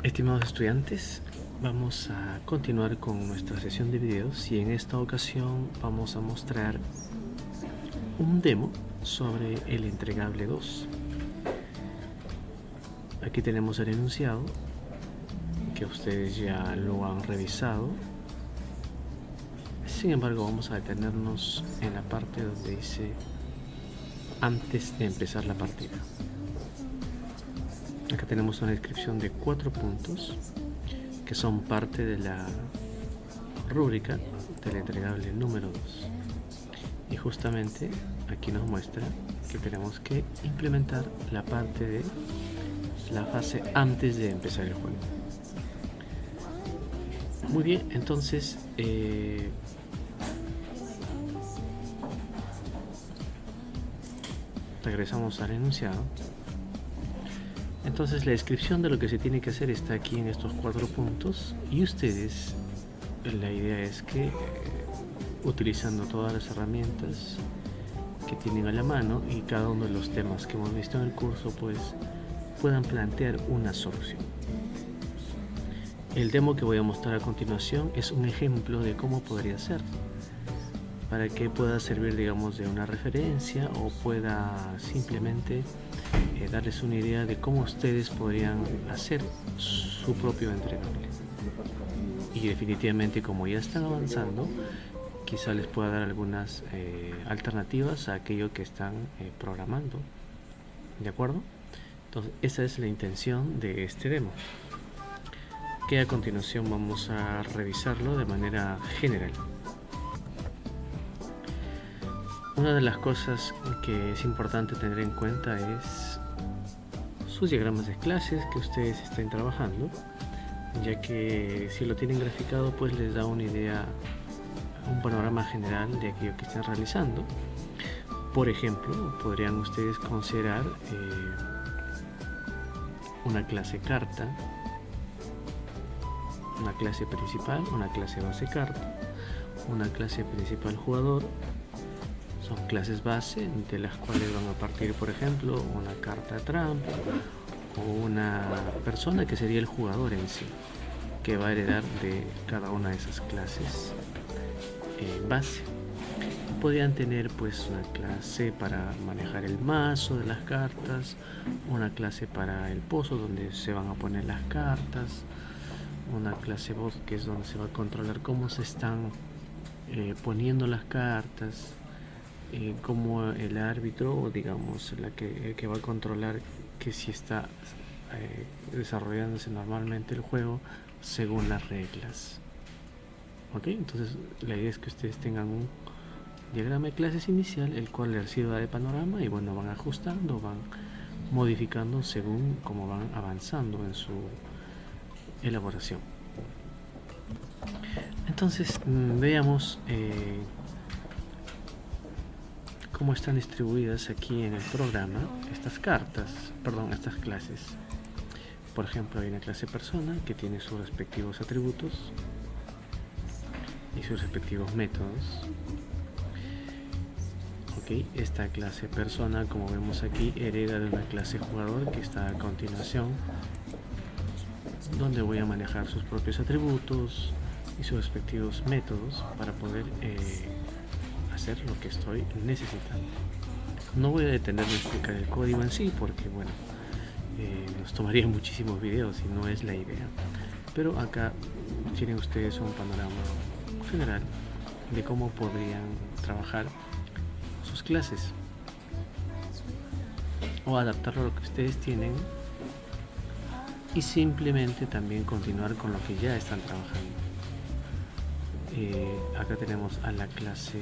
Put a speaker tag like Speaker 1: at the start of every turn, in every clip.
Speaker 1: Estimados estudiantes, vamos a continuar con nuestra sesión de videos y en esta ocasión vamos a mostrar un demo sobre el entregable 2. Aquí tenemos el enunciado que ustedes ya lo han revisado. Sin embargo, vamos a detenernos en la parte donde dice antes de empezar la partida. Acá tenemos una descripción de 4 puntos que son parte de la rúbrica del entregable número 2. Y justamente aquí nos muestra que tenemos que implementar la parte de la fase antes de empezar el juego. Muy bien, entonces regresamos al enunciado. Entonces la descripción de lo que se tiene que hacer está aquí en estos 4 puntos y ustedes, la idea es que utilizando todas las herramientas que tienen a la mano y cada uno de los temas que hemos visto en el curso, pues puedan plantear una solución. El demo que voy a mostrar a continuación es un ejemplo de cómo podría ser, para que pueda servir, digamos, de una referencia o pueda simplemente darles una idea de cómo ustedes podrían hacer su propio entregable. Y definitivamente, como ya están avanzando, quizá les pueda dar algunas alternativas a aquello que están programando. ¿De acuerdo? Entonces, esa es la intención de este demo, que a continuación vamos a revisarlo de manera general. Una de las cosas que es importante tener en cuenta es sus diagramas de clases que ustedes estén trabajando, ya que si lo tienen graficado pues les da una idea, un panorama general de aquello que están realizando. Por ejemplo, podrían ustedes considerar una clase carta, una clase principal, una clase base carta, una clase principal jugador. Son clases base de las cuales van a partir, por ejemplo, una carta trampa o una persona que sería el jugador en sí, que va a heredar de cada una de esas clases base. Podrían tener pues una clase para manejar el mazo de las cartas, una clase para el pozo donde se van a poner las cartas, una clase bot que es donde se va a controlar cómo se están poniendo las cartas, como el árbitro, o digamos el que va a controlar que si está desarrollándose normalmente el juego según las reglas. Ok, entonces la idea es que ustedes tengan un diagrama de clases inicial, el cual les sirva de panorama, y bueno, van ajustando, van modificando según cómo van avanzando en su elaboración. Entonces veamos cómo están distribuidas aquí en el programa estas clases. Por ejemplo, hay una clase persona que tiene sus respectivos atributos y sus respectivos métodos. Ok, esta clase persona, como vemos aquí, hereda de una clase jugador que está a continuación, donde voy a manejar sus propios atributos y sus respectivos métodos para poder hacer lo que estoy necesitando. No voy a detenerme a explicar el código en sí porque bueno, nos tomaría muchísimos videos y no es la idea, pero acá tienen ustedes un panorama general de cómo podrían trabajar sus clases o adaptarlo a lo que ustedes tienen y simplemente también continuar con lo que ya están trabajando. Acá tenemos a la clase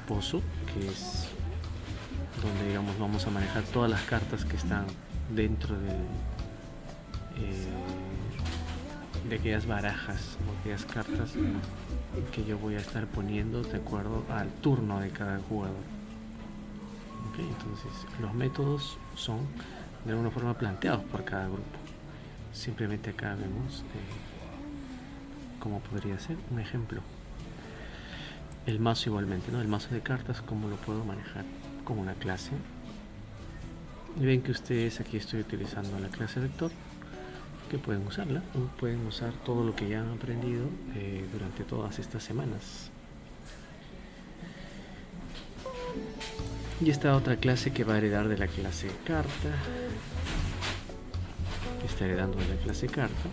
Speaker 1: pozo, que es donde, digamos, vamos a manejar todas las cartas que están dentro de aquellas barajas o aquellas cartas que yo voy a estar poniendo de acuerdo al turno de cada jugador. Okay, entonces los métodos son de alguna forma planteados por cada grupo. Simplemente acá vemos cómo podría ser un ejemplo. El mazo igualmente, ¿no? El mazo de cartas, cómo lo puedo manejar como una clase. Y ven que ustedes aquí estoy utilizando la clase vector que pueden usarla, o pueden usar todo lo que ya han aprendido durante todas estas semanas. Y esta otra clase que va a heredar de la clase carta, que está heredando de la clase carta.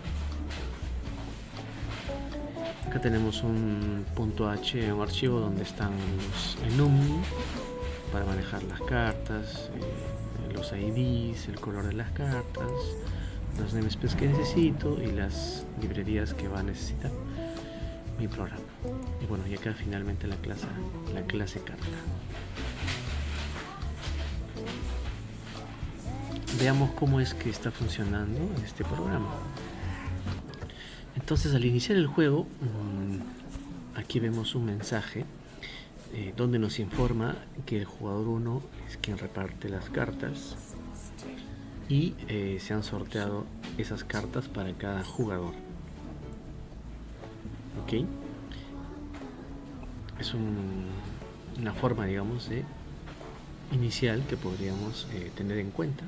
Speaker 1: Acá tenemos un .h, un archivo donde están los enum para manejar las cartas, los IDs, el color de las cartas, los namespaces que necesito y las librerías que va a necesitar mi programa. Y bueno, y acá finalmente la clase carta. Veamos cómo es que está funcionando este programa. Entonces, al iniciar el juego, aquí vemos un mensaje donde nos informa que el jugador 1 es quien reparte las cartas y se han sorteado esas cartas para cada jugador. ¿Ok? Es una forma, digamos, de inicial que podríamos tener en cuenta.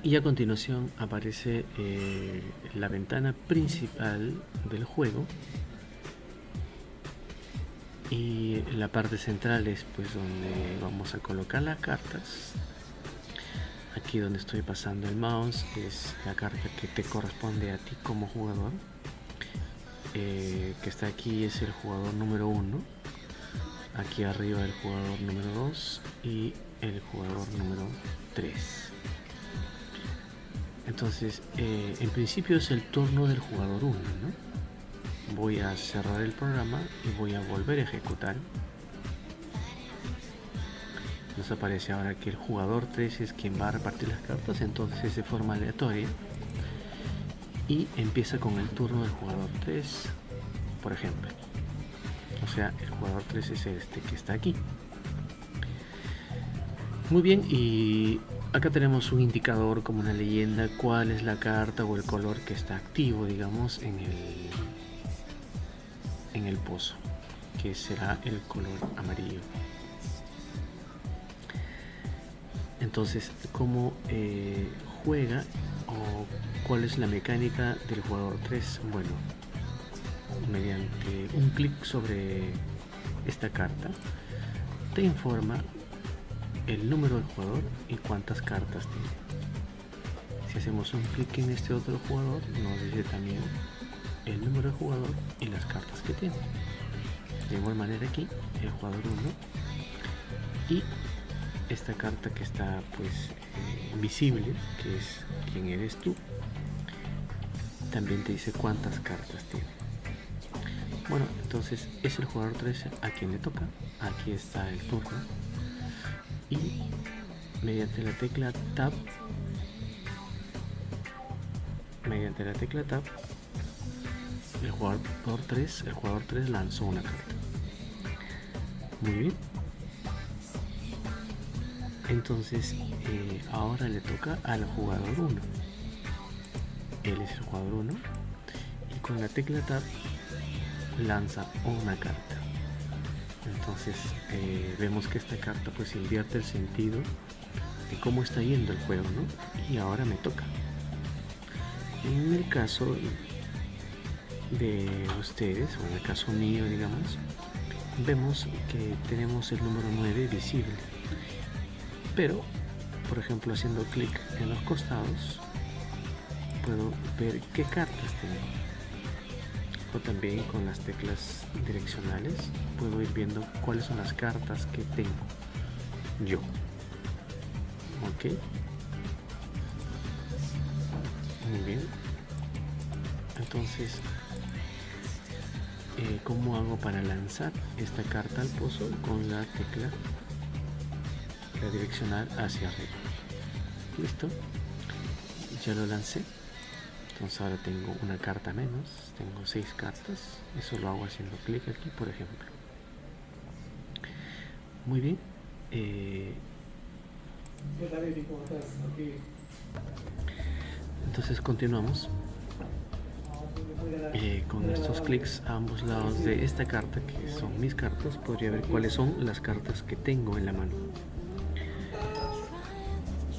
Speaker 1: Y a continuación aparece la ventana principal del juego, y la parte central es pues donde vamos a colocar las cartas. Aquí donde estoy pasando el mouse es la carta que te corresponde a ti como jugador. Que está aquí es el jugador número 1, aquí arriba el jugador número 2 y el jugador número 3. Entonces, en principio es el turno del jugador 1, ¿no? Voy a cerrar el programa y voy a volver a ejecutar. Nos aparece ahora que el jugador 3 es quien va a repartir las cartas, entonces es de forma aleatoria. Y empieza con el turno del jugador 3, por ejemplo. O sea, el jugador 3 es este que está aquí. Muy bien, y acá tenemos un indicador como una leyenda, cuál es la carta o el color que está activo, digamos, en el pozo, que será el color amarillo. Entonces, ¿cómo juega o cuál es la mecánica del jugador 3? Bueno, mediante un clic sobre esta carta, te informa el número del jugador y cuántas cartas tiene. Si hacemos un clic en este otro jugador, nos dice también el número del jugador y las cartas que tiene. De igual manera aquí, el jugador 1 y esta carta que está pues visible, que es quién eres tú, también te dice cuántas cartas tiene. Bueno, entonces es el jugador 13 a quien le toca. Aquí está el turno y mediante la tecla Tab el jugador 3 lanzó una carta. Muy bien. Entonces ahora le toca al jugador 1. Él es el jugador 1 y con la tecla Tab lanza una carta. Entonces vemos que esta carta pues invierte el sentido de cómo está yendo el juego, ¿no? Y ahora me toca. En el caso de ustedes, o en el caso mío, digamos, vemos que tenemos el número 9 visible. Pero, por ejemplo, haciendo clic en los costados, puedo ver qué cartas tengo. O también con las teclas direccionales puedo ir viendo cuáles son las cartas que tengo yo. Ok. Muy bien. Entonces, ¿cómo hago para lanzar esta carta al pozo? Con la tecla direccional hacia arriba. Listo. Ya lo lancé. Entonces ahora tengo una carta menos, tengo 6 cartas. Eso lo hago haciendo clic aquí, por ejemplo. Muy bien. Entonces continuamos con estos clics a ambos lados de esta carta, que son mis cartas. Podría ver cuáles son las cartas que tengo en la mano.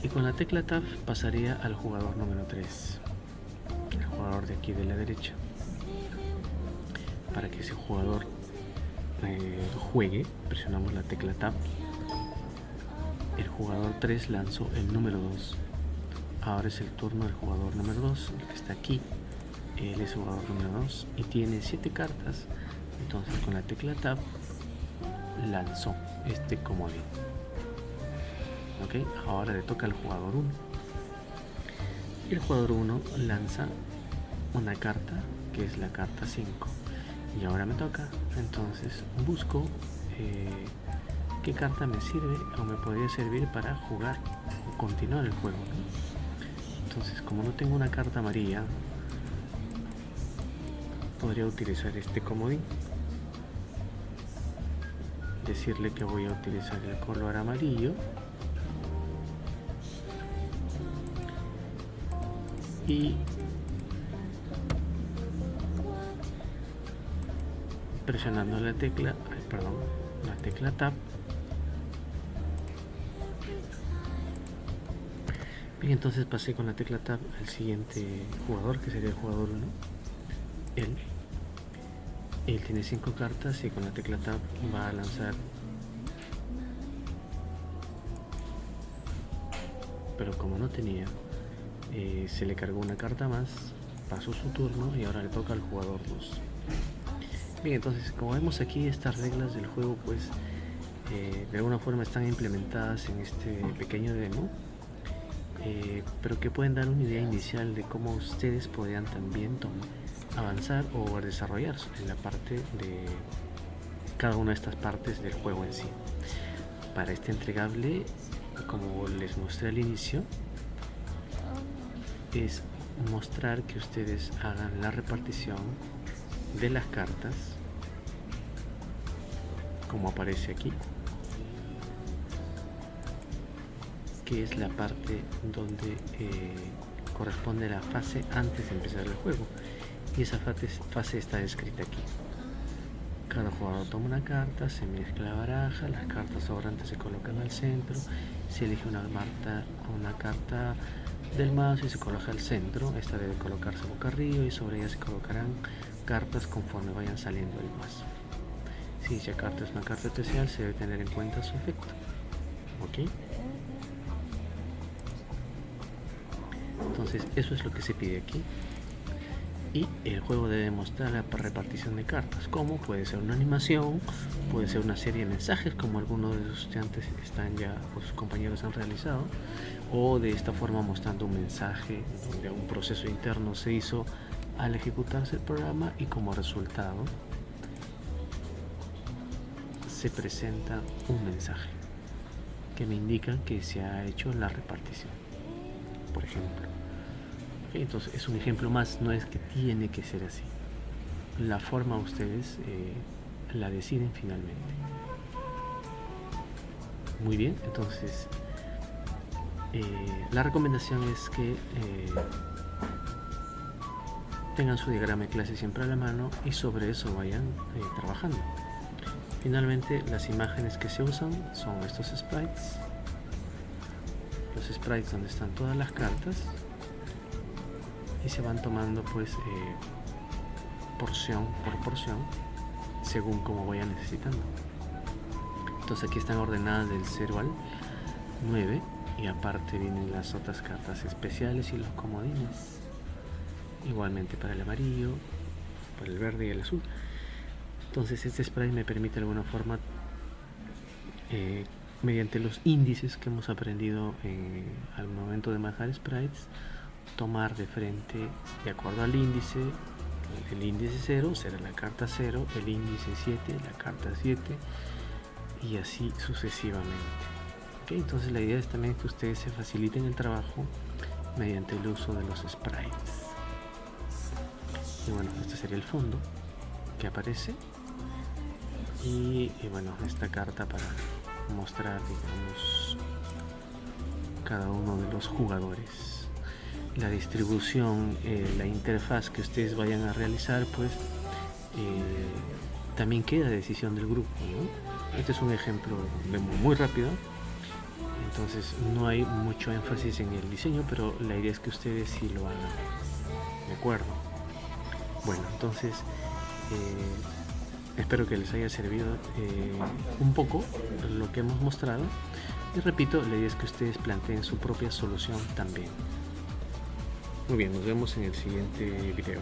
Speaker 1: Y con la tecla Tab pasaría al jugador número 3, el jugador de aquí de la derecha. Para que ese jugador juegue, presionamos la tecla Tab. El jugador 3 lanzó el número 2. Ahora es el turno del jugador número 2, el que está aquí. Él es el jugador número 2 y tiene 7 cartas. Entonces con la tecla Tab lanzó este comodín. Ok, ahora le toca al jugador 1. Y el jugador 1 lanza una carta que es la carta 5. Y ahora me toca. Entonces busco qué carta me sirve o me podría servir para jugar o continuar el juego, ¿no? Entonces, como no tengo una carta amarilla, podría utilizar este comodín. Decirle que voy a utilizar el color amarillo. Y presionando la tecla Tab, bien, entonces pasé con la tecla Tab al siguiente jugador, que sería el jugador 1. Él tiene 5 cartas y con la tecla Tab va a lanzar, pero como no tenía, se le cargó una carta más, pasó su turno y ahora le toca al jugador 2. Bien, entonces como vemos aquí, estas reglas del juego pues de alguna forma están implementadas en este pequeño demo, pero que pueden dar una idea inicial de cómo ustedes podrían también avanzar o desarrollar en la parte de cada una de estas partes del juego en sí. Para este entregable, como les mostré al inicio, es mostrar que ustedes hagan la repartición de las cartas como aparece aquí, que es la parte donde corresponde a la fase antes de empezar el juego, y esa fase está descrita aquí. Cada jugador toma una carta, se mezcla la baraja, las cartas sobrantes se colocan al centro, se elige una carta del mazo y se coloca al centro. Esta debe colocarse boca arriba y sobre ella se colocarán cartas conforme vayan saliendo del mazo. Si dicha carta es una carta especial, se debe tener en cuenta su efecto. ¿Ok? Entonces eso es lo que se pide aquí. Y el juego debe mostrar la repartición de cartas, como puede ser una animación, puede ser una serie de mensajes como algunos de los estudiantes sus compañeros han realizado, o de esta forma mostrando un mensaje donde un proceso interno se hizo al ejecutarse el programa y como resultado se presenta un mensaje que me indica que se ha hecho la repartición, por ejemplo. Entonces es un ejemplo más, no es que tiene que ser así. La forma ustedes la deciden finalmente. Muy bien, entonces la recomendación es que tengan su diagrama de clase siempre a la mano y sobre eso vayan trabajando. Finalmente las imágenes que se usan son estos sprites, los sprites donde están todas las cartas, y se van tomando pues porción por porción según como vayan necesitando. Entonces aquí están ordenadas del 0 al 9 y aparte vienen las otras cartas especiales y los comodines, igualmente para el amarillo, para el verde y el azul. Entonces este sprite me permite de alguna forma mediante los índices que hemos aprendido al momento de manejar sprites, tomar de frente de acuerdo al índice. El índice 0 será la carta 0, el índice 7 la carta 7 y así sucesivamente. ¿Okay? Entonces la idea es también que ustedes se faciliten el trabajo mediante el uso de los sprites. Y bueno, este sería el fondo que aparece y bueno, esta carta para mostrar, digamos, cada uno de los jugadores. La distribución, la interfaz que ustedes vayan a realizar, pues también queda a decisión del grupo, ¿no? Este es un ejemplo muy rápido. Entonces no hay mucho énfasis en el diseño, pero la idea es que ustedes sí lo hagan. ¿De acuerdo? Bueno, entonces espero que les haya servido un poco lo que hemos mostrado. Y repito, la idea es que ustedes planteen su propia solución también. Muy bien, nos vemos en el siguiente video.